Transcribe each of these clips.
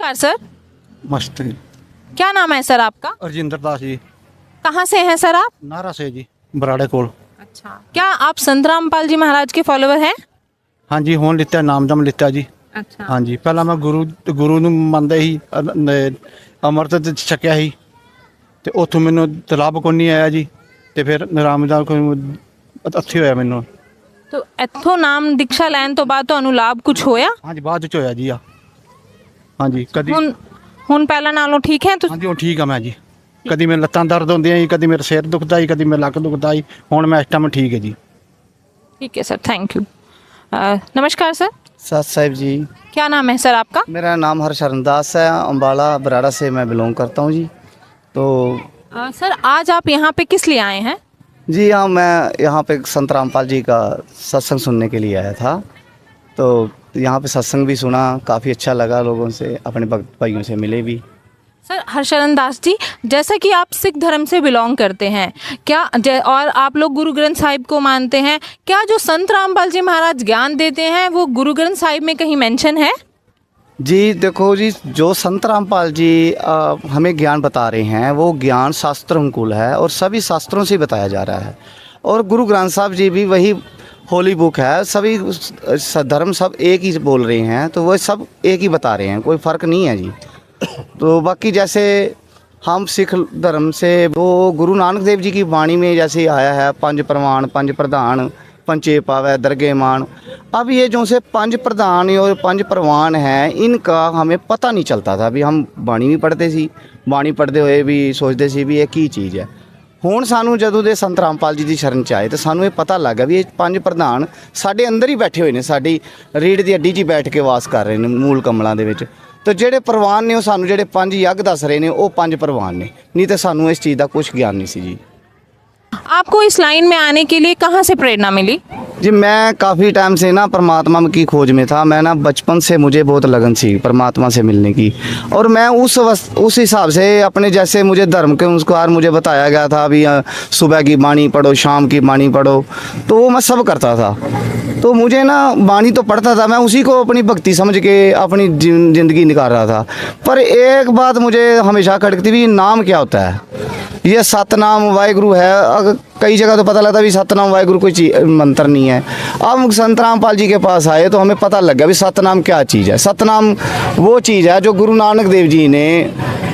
नमस्कार सर। मस्त जी। क्या नाम है सर आपका? रजिंदर दास जी, कहाँ से हैं सर आप? नारा से जी, बराड़े कोल। अच्छा, क्या आप संत रामपाल जी महाराज के फॉलोवर हैं? हाँ जी, ਹੁਣ ਲਿੱਤਾ ਨਾਮਦਮ ਲਿੱਤਾ ਜੀ। अच्छा। हाँ जी, ਪਹਿਲਾਂ ਮੈਂ ਗੁਰੂ ਨੂੰ ਮੰਨਦਾ ਸੀ, ਅੰਮ੍ਰਿਤ ਤੇ ਛਕਿਆ ਸੀ ਤੇ ਉੱਥੋਂ ਮੈਨੂੰ ਤਲਾਬ ਕੋਈ ਨਹੀਂ ਆਇਆ ਜੀ ਤੇ ਫਿਰ ਰਾਮਦਾਸ ਕੋਈ ਅੱਥੀ ਹੋਇਆ ਮੈਨੂੰ। तो ਇੱਥੋਂ ਨਾਮ ਦੀਕਸ਼ਾ ਲੈਣ ਤੋਂ ਬਾਅਦ ਤੁਹਾਨੂੰ ਲਾਭ ਕੁਝ ਹੋਇਆ? हाँ जी, ਬਾਅਦ ਚ ਹੋਇਆ ਜੀ ਆ। हाँ जी, ਕਦੀ ਹੁਣ ਪਹਿਲਾਂ ਨਾਲੋਂ ਠੀਕ ਹੈ ਤੁਸੀਂ? हाँ जी, ਹੁਣ ਠੀਕ ਆ ਮੈਂ ਜੀ। ਕਦੀ ਮੇਰੇ ਲੱਤਾਂ ਦਰਦ ਹੁੰਦੀਆਂ ਜੀ, ਕਦੀ ਮੇਰਾ ਸਿਰ ਦੁਖਦਾ ਜੀ, ਕਦੀ ਮੇਰਾ ਲੱਕ ਦੁਖਦਾ ਜੀ। ਹੁਣ ਮੈਂ ਇਸ ਟਾਈਮ ਠੀਕ ਹੈ ਜੀ। ठीक है सर, थैंक यू। नमस्कार सर। सत साहिब जी, क्या नाम है सर आपका? मेरा नाम हरशरण दास है, अम्बाला बराड़ा से मैं बिलोंग करता हूँ जी। तो सर आज आप यहाँ पे किस लिए आए हैं? जी हाँ, मैं यहाँ पे संत रामपाल जी का सत्संग सुनने के लिए आया था। तो यहाँ पे सत्संग भी सुना, काफ़ी अच्छा लगा, लोगों से अपने भक्त भाइयों से मिले भी। सर हरशरण दास जी, जैसा कि आप सिख धर्म से बिलोंग करते हैं, क्या और आप लोग गुरु ग्रंथ साहिब को मानते हैं, क्या जो संत रामपाल जी महाराज ज्ञान देते हैं वो गुरु ग्रंथ साहिब में कहीं मेंशन है? जी देखो जी, जो संत रामपाल जी हमें ज्ञान बता रहे हैं वो ज्ञान शास्त्र अनुकूल है और सभी शास्त्रों से बताया जा रहा है। और गुरु ग्रंथ साहब जी भी वही होली बुक है, सभी धर्म सब एक ही बोल रहे हैं, तो वो सब एक ही बता रहे हैं, कोई फ़र्क नहीं है जी। तो बाकी जैसे हम सिख धर्म से वो गुरु नानक देव जी की वाणी में जैसे आया है, पंज प्रमाण पंज प्रधान पंचे पावै दरगे मान। अब ये जो से पंज प्रधान और पंज प्रवान हैं, इनका हमें पता नहीं चलता था। अभी हम बाणी भी पढ़ते सी, बाणी पढ़ते हुए भी सोचते सी भी ये की चीज़ है। ਹੁਣ ਸਾਨੂੰ ਜਦੋਂ ਦੇ ਸੰਤ ਰਾਮਪਾਲ ਜੀ ਦੀ ਸ਼ਰਨ ਚ ਆਏ ਤਾਂ ਸਾਨੂੰ ਇਹ ਪਤਾ ਲੱਗਾ ਵੀ ਇਹ ਪੰਜ ਪ੍ਰਧਾਨ ਸਾਡੇ ਅੰਦਰ ਹੀ ਬੈਠੇ ਹੋਏ ਨੇ, ਸਾਡੀ ਰੀੜ ਦੀ ਹੱਡੀ 'ਚ ਬੈਠ ਕੇ ਵਾਸ ਕਰ ਰਹੇ ਨੇ ਮੂਲ ਕਮਲਾਂ ਦੇ ਵਿੱਚ। तो ਜਿਹੜੇ ਪ੍ਰਵਾਨ ਨੇ ਉਹ ਸਾਨੂੰ ਜਿਹੜੇ ਪੰਜ ਯੱਗ ਦੱਸ ਰਹੇ ਨੇ ਉਹ ਪੰਜ ਪ੍ਰਵਾਨ ਨੇ, नहीं तो ਸਾਨੂੰ इस चीज़ का कुछ ज्ञान नहीं सी जी। आपको इस लाइन में आने के लिए कहाँ से प्रेरणा मिली? जी मैं काफ़ी टाइम से ना परमात्मा की खोज में था। मैं ना बचपन से मुझे बहुत लगन थी परमात्मा से मिलने की, और मैं उस हिसाब से अपने जैसे मुझे धर्म के अनुसार मुझे बताया गया था अभी सुबह की बाणी पढ़ो, शाम की बाणी पढ़ो, तो वो मैं सब करता था। तो मुझे ना बाणी तो पढ़ता था, मैं उसी को अपनी भक्ति समझ के अपनी ज़िंदगी निकाल रहा था। पर एक बात मुझे हमेशा खटकती भी, नाम क्या होता है? ये सतनाम वाहिगुरु है। अगर कई जगह तो पता लगता भी सतनाम वाहिगुरु कोई मंत्र नहीं है। अब संत रामपाल जी के पास आए तो हमें पता लग गया भी सतनाम क्या चीज़ है। सतनाम वो चीज़ है जो गुरु नानक देव जी ने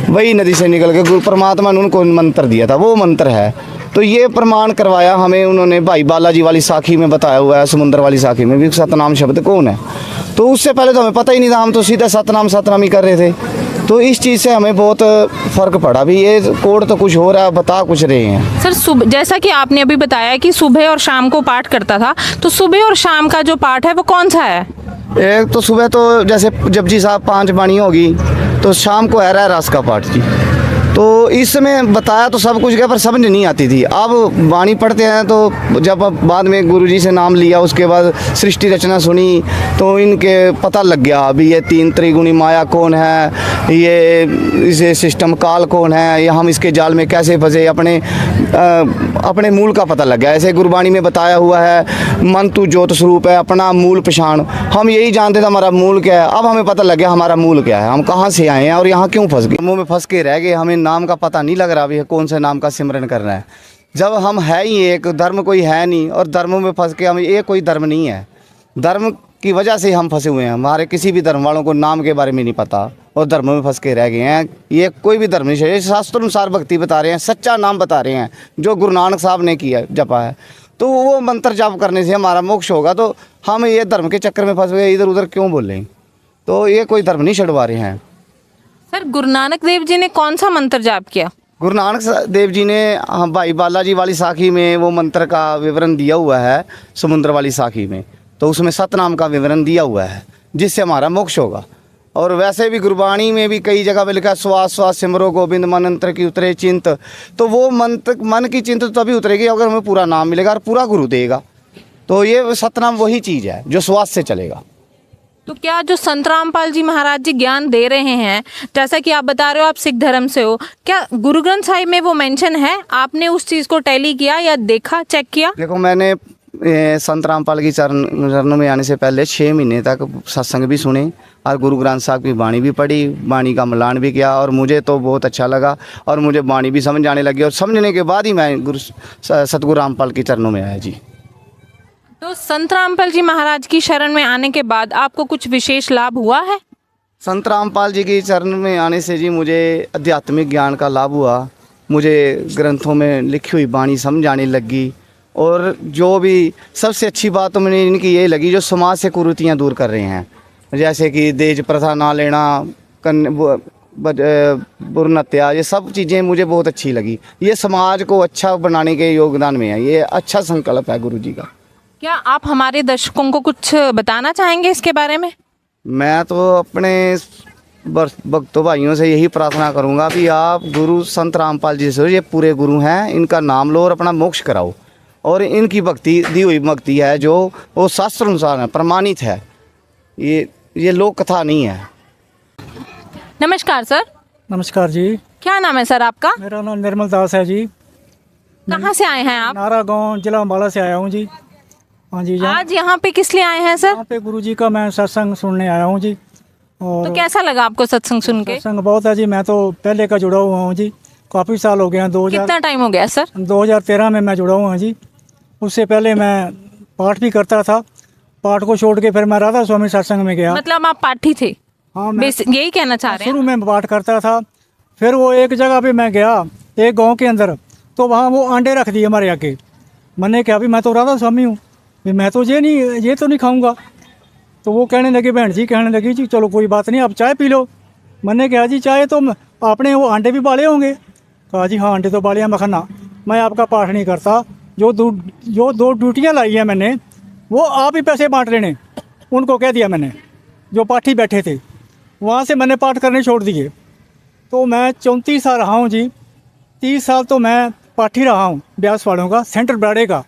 वही नदी से निकल के गुरु परमात्मा ने उनको मंत्र दिया था, वो मंत्र है। तो ये प्रमाण करवाया हमें उन्होंने, भाई बालाजी वाली साखी में बताया हुआ है, समुद्र वाली साखी में भी सतनाम शब्द कौन है। तो उससे पहले तो हमें पता ही नहीं था, हम तो सीधा सतनाम सतनाम ही कर रहे थे। तो इस चीज़ से हमें बहुत फ़र्क पड़ा भी, ये कोड तो कुछ हो रहा है, बता कुछ रहे हैं। सर सुबह, जैसा कि आपने अभी बताया कि सुबह और शाम को पाठ करता था, तो सुबह और शाम का जो पाठ है वो कौन सा है? एक तो सुबह तो जैसे जपजी साहब 5 बाणी होगी, तो शाम को है रस का पाठ जी। तो इसमें बताया तो सब कुछ गया पर समझ नहीं आती थी। अब वाणी पढ़ते हैं तो जब बाद में गुरुजी से नाम लिया, उसके बाद सृष्टि रचना सुनी तो इनके पता लग गया अभी ये 3 त्रिगुणी माया कौन है, ये इसे सिस्टम काल कौन है, या हम इसके जाल में कैसे फंसे, अपने मूल का पता लग गया। ऐसे गुरबाणी में बताया हुआ है मन तू ज्योत स्वरूप है, अपना मूल पहचान। हम यही जानते थे हमारा मूल क्या है, अब हमें पता लग गया हमारा मूल क्या है, हम कहाँ से आए हैं और यहाँ क्यों फंस गए। मुँह में फंस के रह गए, हमें नाम का पता नहीं लग रहा अभी कौन से नाम का सिमरन करना है, जब हम है ही एक, धर्म कोई है नहीं, और धर्मों में फंस के हम, ये कोई धर्म नहीं है। धर्म की वजह से हम फंसे हुए हैं, हमारे किसी भी धर्म वालों को नाम के बारे में नहीं पता और धर्मों में फंस के रह गए हैं। ये कोई भी धर्म नहीं चाहिए, शास्त्र अनुसार भक्ति बता रहे हैं, सच्चा नाम बता रहे हैं जो गुरु नानक साहब ने किया जपा है। तो वो मंत्र जाप करने से हमारा मोक्ष होगा, तो हम ये धर्म के चक्कर में फंस गए, इधर उधर क्यों बोल रहे हैं। तो ये कोई धर्म नहीं छुड़वा रहे हैं। सर गुरु नानक देव जी ने कौन सा मंत्र जाप किया? गुरु नानक देव जी ने भाई बालाजी वाली साखी में वो मंत्र का विवरण दिया हुआ है, समुद्र वाली साखी में, तो उसमें सतनाम का विवरण दिया हुआ है जिससे हमारा मोक्ष होगा। और वैसे भी गुरबाणी में भी कई जगह पे लिखा है श्वास श्वास सिमरो गोविंद मन अंतर की उतरे चिंत। तो वो मंत्र मन की चिंत तो तभी उतरेगी अगर हमें पूरा नाम मिलेगा और पूरा गुरु देगा। तो ये सतनाम वही चीज़ है जो श्वास से चलेगा। तो क्या जो संत रामपाल जी महाराज जी ज्ञान दे रहे हैं, जैसा कि आप बता रहे हो आप सिख धर्म से हो, क्या गुरु ग्रंथ साहिब में वो मेंशन है? आपने उस चीज़ को टैली किया या देखा, चेक किया? देखो मैंने संत रामपाल की चरणों में आने से पहले 6 महीने तक सत्संग भी सुने और गुरु ग्रंथ साहब की वाणी भी पढ़ी, वाणी का मिलान भी किया और मुझे तो बहुत अच्छा लगा और मुझे वाणी भी समझ आने लगी और समझने के बाद ही मैं सतगुरु रामपाल के चरणों में आया जी। तो संत रामपाल जी महाराज की शरण में आने के बाद आपको कुछ विशेष लाभ हुआ है? संत रामपाल जी की चरण में आने से जी मुझे आध्यात्मिक ज्ञान का लाभ हुआ, मुझे ग्रंथों में लिखी हुई वाणी समझ आने लगी और जो भी सबसे अच्छी बात तो मैंने इनकी ये लगी जो समाज से कुरीतियाँ दूर कर रहे हैं, जैसे कि दहेज प्रथा ना लेना, भ्रूण हत्या, ये सब चीज़ें मुझे बहुत अच्छी लगी। ये समाज को अच्छा बनाने के योगदान में है, ये अच्छा संकल्प है गुरु जी का। क्या आप हमारे दर्शकों को कुछ बताना चाहेंगे इसके बारे में? मैं तो अपने भक्तों भाइयों से यही प्रार्थना करूंगा कि आप गुरु संत रामपाल जी से, ये पूरे गुरु हैं, इनका नाम लो और अपना मोक्ष कराओ और इनकी भक्ति दी हुई भक्ति है जो वो शास्त्र अनुसार है, प्रमाणित है, ये लोक कथा नहीं है। नमस्कार सर। नमस्कार जी। क्या नाम है सर आपका? मेरा नाम निर्मल दास है जी। कहाँ से आए हैं आप? नारा गांव, जिला अम्बाला से आया हूँ जी। हाँ जी। आज यहाँ पे किस लिए आए हैं सर? यहाँ पे गुरु जी का मैं सत्संग सुनने आया हूँ जी। और तो कैसा लगा आपको सत्संग सुन के? सत्संग बहुत है जी, मैं तो पहले का जुड़ा हुआ हूँ जी, काफ़ी साल हो गए हैं। कितना टाइम हो गया सर? 2013 में मैं जुड़ा हुआ हूँ जी। उससे पहले मैं पाठ भी करता था, पाठ को छोड़ के फिर मैं राधा स्वामी सत्संग में गया। मतलब आप पाठी थे? हाँ, मैं यही कहना चाह रहे हैं? शुरू में पाठ करता था, फिर वो एक जगह पे मैं गया एक गांव के अंदर, तो वहाँ वो अंडे रख दिए हमारे आके। मैंने कहा भी मैं तो राधा स्वामी हूँ, मैं तो ये तो नहीं खाऊंगा। तो वो कहने लगे, बहन जी कहने लगी जी चलो कोई बात नहीं, आप चाय पी लो। मैंने कहा जी चाय तो आपने वो अंडे भी बाले होंगे? कहा जी हाँ अंडे तो बाले हैं। मैं खाना मैं आपका पाठ नहीं करता, जो 2 ड्यूटियाँ लाई हैं मैंने वो आप ही पैसे बांट लेने, उनको कह दिया मैंने। जो पाठी बैठे थे वहाँ से मैंने पाठ करने छोड़ दिए। तो मैं 34 साल रहा हूँ जी। 30 साल तो मैं पाठी रहा हूँ ब्यास वालों का, सेंटर ब्राडे का,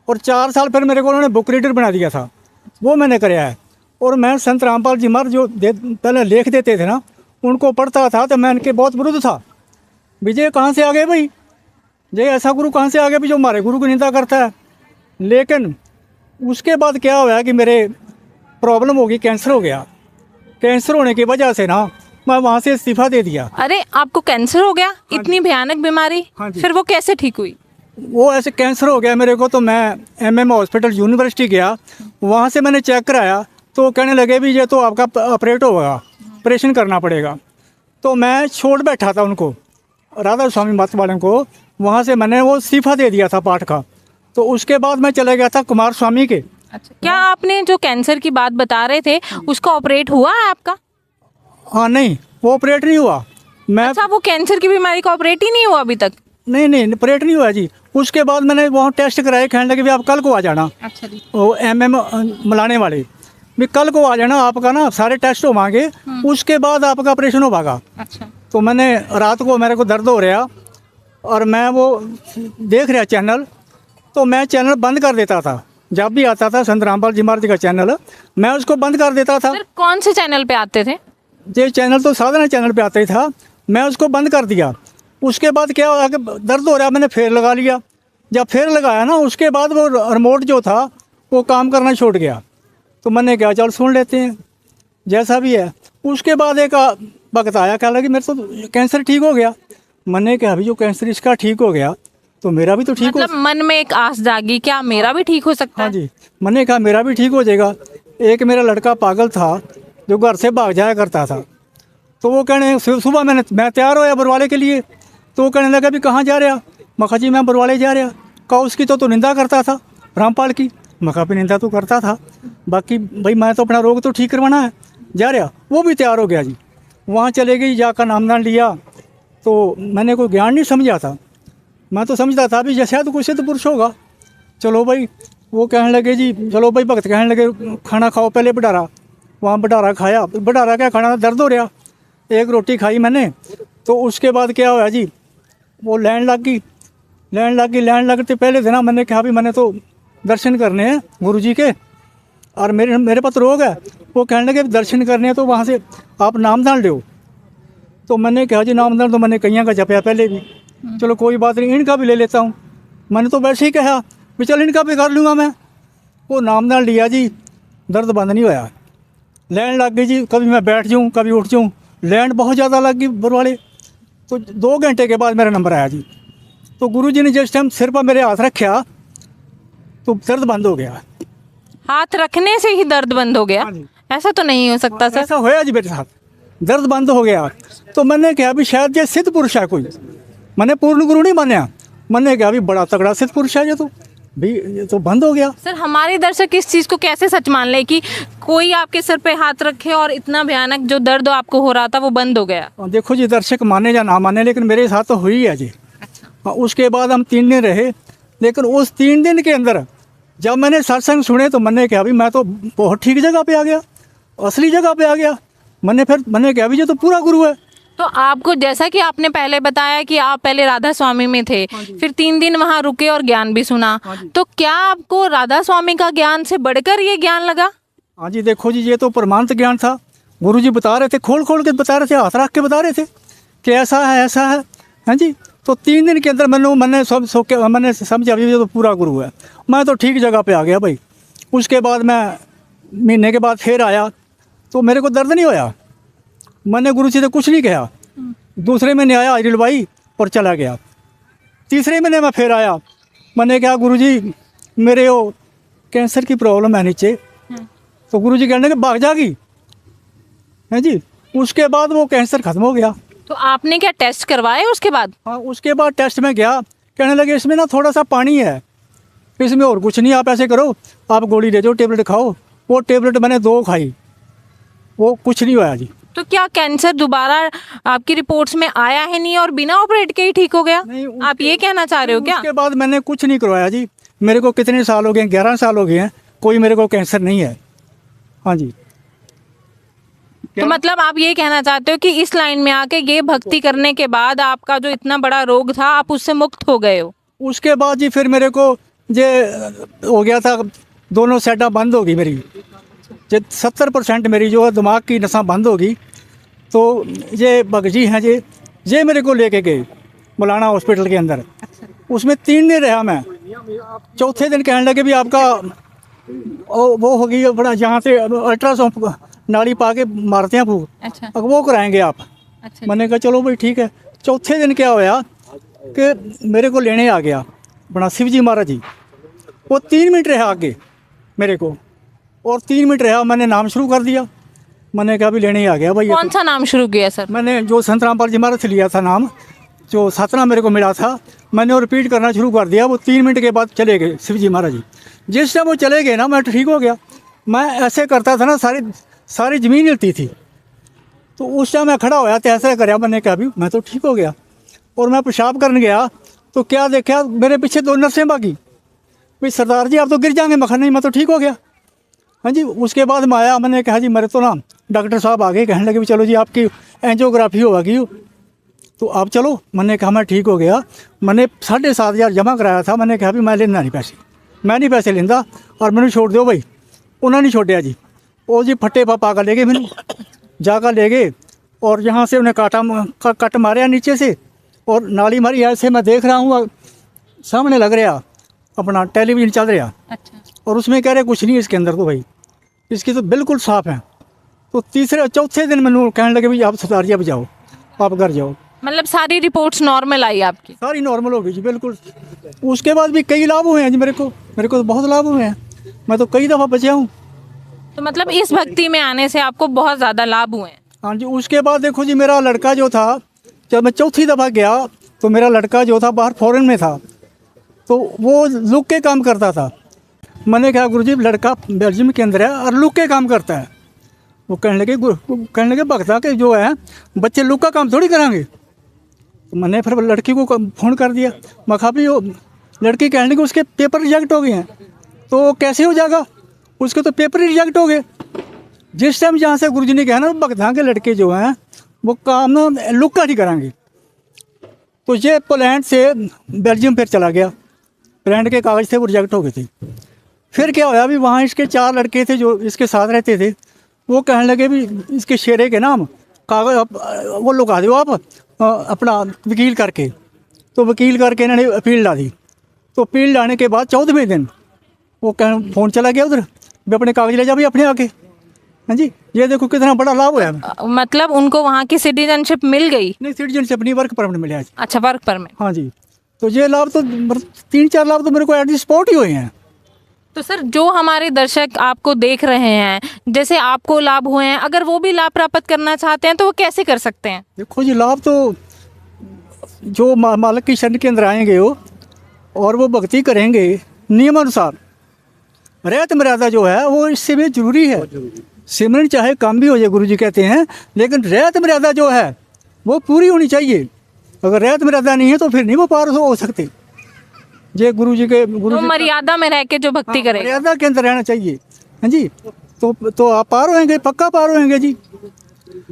और 4 साल फिर मेरे को उन्होंने बुक रीडर बना दिया था, वो मैंने कराया है। और मैं संत रामपाल जी महाराज जो पहले लेख देते थे ना, उनको पढ़ता था तो मैं इनके बहुत विरुद्ध था। विजय कहाँ से आ गए भाई, ये ऐसा गुरु कहाँ से आ गया भी जो हमारे गुरु की निंदा करता है। लेकिन उसके बाद क्या हुआ कि मेरे प्रॉब्लम हो गई, कैंसर हो गया। कैंसर होने की वजह से ना मैं वहाँ से इस्तीफा दे दिया। अरे आपको कैंसर हो गया? इतनी भयानक बीमारी? हाँ जी। फिर वो कैसे ठीक हुई? वो ऐसे कैंसर हो गया मेरे को, तो मैं MM हॉस्पिटल यूनिवर्सिटी गया, वहाँ से मैंने चेक कराया तो कहने लगे भी ये तो आपका ऑपरेट होगा, ऑपरेशन करना पड़ेगा। तो मैं छोड़ बैठा था उनको, राधा स्वामी मत वाले को। वहाँ से मैंने वो इस्तीफा दे दिया था पाठ का। तो उसके बाद मैं चला गया था कुमार स्वामी के। अच्छा, क्या आपने जो कैंसर की बात बता रहे थे उसका ऑपरेट हुआ है आपका? हाँ नहीं, वो ऑपरेट नहीं हुआ। मैं अच्छा, वो कैंसर की बीमारी का ऑपरेट ही नहीं हुआ अभी तक? नहीं ऑपरेट नहीं हुआ जी। उसके बाद मैंने वहाँ टेस्ट कराए, कहने लगे भी आप कल को आ जाना। अच्छा जी। वो MM मिलाने वाले भी कल को आ जाना, आपका ना सारे टेस्ट होवांगे, उसके बाद आपका ऑपरेशन होगा। अच्छा। तो मैंने रात को मेरे को दर्द हो रहा और मैं वो देख रहा चैनल, तो मैं चैनल बंद कर देता था। जब भी आता था संत रामपाल जी महाराज का चैनल, मैं उसको बंद कर देता था। सर कौन से चैनल पे आते थे? ये चैनल तो साधारण चैनल पे आता ही था, मैं उसको बंद कर दिया। उसके बाद क्या हुआ कि दर्द हो रहा, मैंने फेर लगा लिया। जब फेर लगाया ना, उसके बाद वो रिमोट जो था वो काम करना छोड़ गया। तो मैंने कहा चल सुन लेते हैं जैसा भी है। उसके बाद एक वक्त आया, कहा लगी मेरे तो कैंसर ठीक हो गया। मैंने कहा अभी जो कैंसर इसका ठीक हो गया तो मेरा भी तो ठीक मतलब मन में एक आस जागी, क्या मेरा भी ठीक हो सकता हाँ है? जी, मैंने कहा मेरा भी ठीक हो जाएगा। एक मेरा लड़का पागल था जो घर से भाग जाया करता था, तो वो कहने सुबह मैं तैयार होया बरवाले के लिए, तो वो कहने लगा भी कहाँ जा रहा? मैं कहा जी मैं बरवाले जा रहा। कहा उसकी तो निंदा करता था रामपाल की। मैं कहा भी निंदा तो करता था, बाकी भाई मैं तो अपना रोग तो ठीक करवाना है, जा रहा। वो भी तैयार हो गया जी, वहाँ चले गई, जाकर नामदान लिया। तो मैंने कोई ज्ञान नहीं समझा था, मैं तो समझता था भी जैसे तो कोई सिद्ध पुरुष होगा। चलो भाई, वो कहने लगे जी चलो भाई, भक्त कहने लगे खाना खाओ पहले भंडारा। वहाँ भंडारा खाया, भंडारा क्या खाना, दर्द हो रहा। एक रोटी खाई मैंने, तो उसके बाद क्या हुआ जी, वो लाइन लग लगते पहले दिन मैंने कहा भी मैंने तो दर्शन करने हैं गुरु जी के, और मेरे पास रोग है। वो कहने लगे दर्शन करने हैं तो वहाँ से आप नामदान लो। तो मैंने कहा जी नामदान तो मैंने कईयाँ का जपया पहले भी, चलो कोई बात नहीं, इनका भी ले लेता हूँ। मैंने तो वैसे ही कहा भी चल इनका भी कर लूँगा मैं। वो नाम नाल लिया जी, दर्द बंद नहीं होया। लैन लग गई जी, कभी मैं बैठ जाऊँ कभी उठ जाऊँ, लैन बहुत ज़्यादा लग गई बरवाले। तो 2 घंटे के बाद मेरा नंबर आया जी। तो गुरुजी ने जिस टाइम सिर पर मेरे हाथ रखा तो दर्द बंद हो गया। हाथ रखने से ही दर्द बंद हो गया? हाँ जी। ऐसा तो नहीं हो सकता सर। ऐसा होया जी मेरे साथ, दर्द बंद हो गया। तो मैंने कहा भी शायद ये सिद्ध पुरुष है कोई, मैंने पूर्ण गुरु नहीं माना। मैंने कहा भी बड़ा तगड़ा सिद्ध पुरुष है ये तो, भी ये तो बंद हो गया। सर हमारे दर्शक इस चीज़ को कैसे सच मान ले कि कोई आपके सर पे हाथ रखे और इतना भयानक जो दर्द आपको हो रहा था वो बंद हो गया? और देखो जी, दर्शक माने या ना माने, लेकिन मेरे साथ तो हुई है जी। अच्छा। उसके बाद हम 3 दिन रहे, लेकिन उस 3 दिन के अंदर जब मैंने सत्संग सुने तो मैंने कहा भी मैं तो बहुत ठीक जगह पे आ गया, असली जगह पे आ गया। मैंने कहा भी ये तो पूरा गुरु है। तो आपको, जैसा कि आपने पहले बताया कि आप पहले राधा स्वामी में थे, फिर 3 दिन वहाँ रुके और ज्ञान भी सुना, तो क्या आपको राधा स्वामी का ज्ञान से बढ़कर ये ज्ञान लगा? हाँ जी, देखो जी, ये तो प्रमाणित ज्ञान था। गुरु जी बता रहे थे, खोल खोल के बता रहे थे, हाथ रख के बता रहे थे कि ऐसा है ऐसा है। हाँ जी। तो 3 दिन के अंदर मैंने समझा अभी ये तो पूरा गुरु है। मैं तो ठीक जगह पे आ गया भाई। उसके बाद मैं महीने के बाद फिर आया तो मेरे को दर्द नहीं होया। मैंने गुरु जी से कुछ नहीं कहा। दूसरे महीने आया रिलवाई और चला गया। तीसरे महीने में फिर आया, मैंने कहा गुरु जी मेरे वो कैंसर की प्रॉब्लम है नीचे। तो गुरु जी कहने के भाग जागी है जी। उसके बाद वो कैंसर खत्म हो गया। तो आपने क्या टेस्ट करवाए उसके बाद? हाँ, उसके बाद टेस्ट में गया, कहने लगे इसमें ना थोड़ा सा पानी है, इसमें और कुछ नहीं, आप ऐसे करो आप गोली ले जाओ, टेबलेट खाओ। वो टेबलेट मैंने 2 खाई, वो कुछ नहीं हुआ जी। तो क्या कैंसर दोबारा आपकी रिपोर्ट्स में आया है नहीं और बिना ऑपरेट के ही ठीक हो गया? नहीं, आप ये कहना चाह रहे हो क्या? उसके बाद मैंने कुछ नहीं करवाया जी। मेरे को कितने साल हो गए, 11 साल हो गए हैं, कोई मेरे को कैंसर नहीं है। हाँ जी। तो मतलब आप ये कहना चाहते हो कि इस लाइन में आके ये भक्ति करने के बाद आपका जो इतना बड़ा रोग था आप उससे मुक्त हो गए हो? उसके बाद जी फिर मेरे को ये हो गया था, दोनों साइडां बंद हो गई मेरी। ये 70% मेरी जो है दिमाग की नसां बंद हो गई। तो ये भगजी हैं ये मेरे को लेके गए मौलाना हॉस्पिटल के अंदर। उसमें 3 दिन रहा मैं। चौथे दिन कहने लगे भी आपका वो हो गई बड़ा, जहाँ से अल्ट्रासाउंड नाड़ी पा के मारते हैं फूक, अच्छा। अब वो कराएंगे आप। अच्छा। मैंने कहा चलो भाई ठीक है। चौथे दिन क्या होया कि मेरे को लेने आ गया अपना शिव जी महाराज जी। वो 3 मिनट रहा आगे मेरे को, और 3 मिनट रहा, मैंने नाम शुरू कर दिया। मैंने कहा भी लेने ही आ गया भाई। कौन सा नाम शुरू किया सर? मैंने जो संत रामपाल जी महाराज से लिया था नाम, जो सतना मेरे को मिला था, मैंने वो रिपीट करना शुरू कर दिया। वो 3 मिनट के बाद चले गए शिव जी महाराज जी। जिस टाइम वो चले गए ना, मैं ठीक हो गया। मैं ऐसे करता था ना, सारी ज़मीन हिलती थी। तो उस टाइम मैं खड़ा होया तो ऐसा कराया, मैंने कहा भी मैं तो ठीक हो गया। और मैं पेशाब करने गया तो क्या देखा, मेरे पीछे 2 नर्सें भागी, भाई सरदार जी आप तो गिर जाएंगे। मैं कहा नहीं, मैं तो ठीक हो गया। हाँ जी। उसके बाद मैं आया, मैंने कहा जी मेरे तो ना डॉक्टर साहब आ गए, कहने लगे भी चलो जी आपकी एंजियोग्राफी होगी तो आप चलो। मैंने कहा मैं ठीक हो गया। मैंने 7,500 जमा कराया था। मैंने कहा भी मैं लेना नहीं पैसे, मैं नहीं पैसे लेंदा और मैंने छोड़ दो भाई। उन्होंने नहीं छोड़ा जी। वो जी फट्टे पापा का ले गए, मैंने जाकर ले गए और यहाँ से उन्हें कट मारे नीचे से और नाली मारी। ऐसे मैं देख रहा हूँ सामने लग रहा अपना टेलीविज़न चल रहा। अच्छा। और उसमें कह रहे कुछ नहीं इसके अंदर, तो भाई इसकी तो बिल्कुल साफ़ है। तो चौथे दिन मैंने कहने लगे भाई आप सरदार जी अब जाओ, आप घर जाओ। मतलब सारी रिपोर्ट्स नॉर्मल आई आपकी? सारी नॉर्मल हो गई जी बिल्कुल। उसके बाद भी कई लाभ हुए हैं जी मेरे को तो बहुत लाभ हुए हैं। मैं तो कई दफ़ा बचा हूँ। तो मतलब इस भक्ति में आने से आपको बहुत ज़्यादा लाभ हुए हैं? हाँ जी। उसके बाद देखो जी, मेरा लड़का जो था, जब मैं चौथी दफ़ा गया तो मेरा लड़का जो था बाहर फॉरेन में था, तो वो लुक के काम करता था। मैंने कहा गुरुजी लड़का बेल्जियम के अंदर है और लुक के काम करता है। वो कहने लगे भक्ता के जो है बच्चे लुक का काम थोड़ी कराएंगे। तो मैंने फिर लड़की को फ़ोन कर दिया। मैं कहा भी वो लड़की कहने लगी उसके पेपर रिजेक्ट हो गए हैं। तो कैसे हो जाएगा, उसके तो पेपर ही रिजेक्ट हो गए। जिस टाइम जहाँ से गुरुजी ने कहा ना भक्ता के लड़के जो हैं वो काम ना लुक का नहीं कराएंगे। तो ये पोलैंड से बेल्जियम फिर चला गया। पोलैंड के कागज़ थे वो रिजेक्ट हो गए थे। फिर क्या होया भी वहाँ इसके 4 लड़के थे जो इसके साथ रहते थे। वो कहने लगे भी इसके शेरे के नाम कागज़ वो लुका दो आप अपना वकील करके। तो वकील करके इन्होंने अपील ला दी। तो पील लाने के बाद 14वें दिन वो फ़ोन चला गया उधर, भी अपने कागज ले जा भाई अपने आके। हाँ जी, ये देखो कितना बड़ा लाभ हुआ है। मतलब उनको वहाँ की सिटीजनशिप मिल गई? नहीं, सिटीजनशिप नहीं, वर्क परमिट मिले आज। अच्छा, वर्क परमिट। हाँ जी, तो ये लाभ तो 3-4 लाभ तो मेरे को एट द स्पॉट ही हुए हैं। तो सर, जो हमारे दर्शक आपको देख रहे हैं, जैसे आपको लाभ हुए हैं, अगर वो भी लाभ प्राप्त करना चाहते हैं तो वो कैसे कर सकते हैं? देखो जी, लाभ तो जो मालिक की शरण के अंदर आएंगे वो, और वो भक्ति करेंगे नियमानुसार, रहत मर्यादा जो है वो इससे भी जरूरी है। सिमरन चाहे कम भी हो जाए, गुरु जी कहते हैं, लेकिन रहत मर्यादा जो है वो पूरी होनी चाहिए। अगर रहत मर्यादा नहीं है तो फिर नहीं वो पार हो सकते। ये गुरु जी के तो मर्यादा में रह के जो भक्ति करे, मर्यादा के अंदर रहना चाहिए। हाँ जी, तो आप पार होएंगे, पक्का पार होएंगे जी।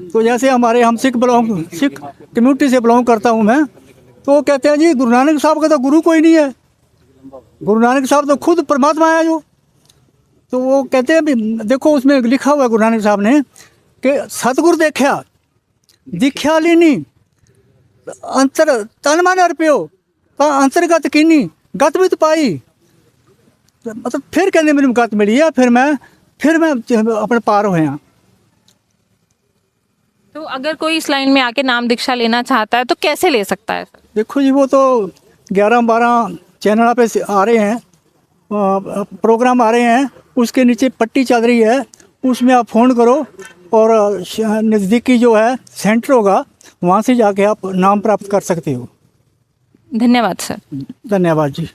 तो जैसे हम सिख कम्युनिटी से बिलोंग करता हूँ मैं, तो वो कहते हैं जी गुरु नानक साहब का तो गुरु कोई नहीं है, गुरु नानक साहब तो खुद परमात्मा है जो। तो वो कहते हैं भी देखो उसमें लिखा हुआ है गुरु नानक साहब ने कि सतगुरु देखा दीख्या लीनी अंतर तन मन अर्पियो अंतर्गत कीनी गत भी तो पाई। मतलब फिर कहने मेरी गत मिली है, फिर मैं अपने पार होया। तो अगर कोई इस लाइन में आके नाम दीक्षा लेना चाहता है तो कैसे ले सकता है? देखो जी, वो तो 11-12 चैनल पे आ रहे हैं, प्रोग्राम आ रहे हैं, उसके नीचे पट्टी चल रही है, उसमें आप फ़ोन करो और नज़दीकी जो है सेंटर होगा वहाँ से जाके आप नाम प्राप्त कर सकते हो। धन्यवाद सर। धन्यवाद जी।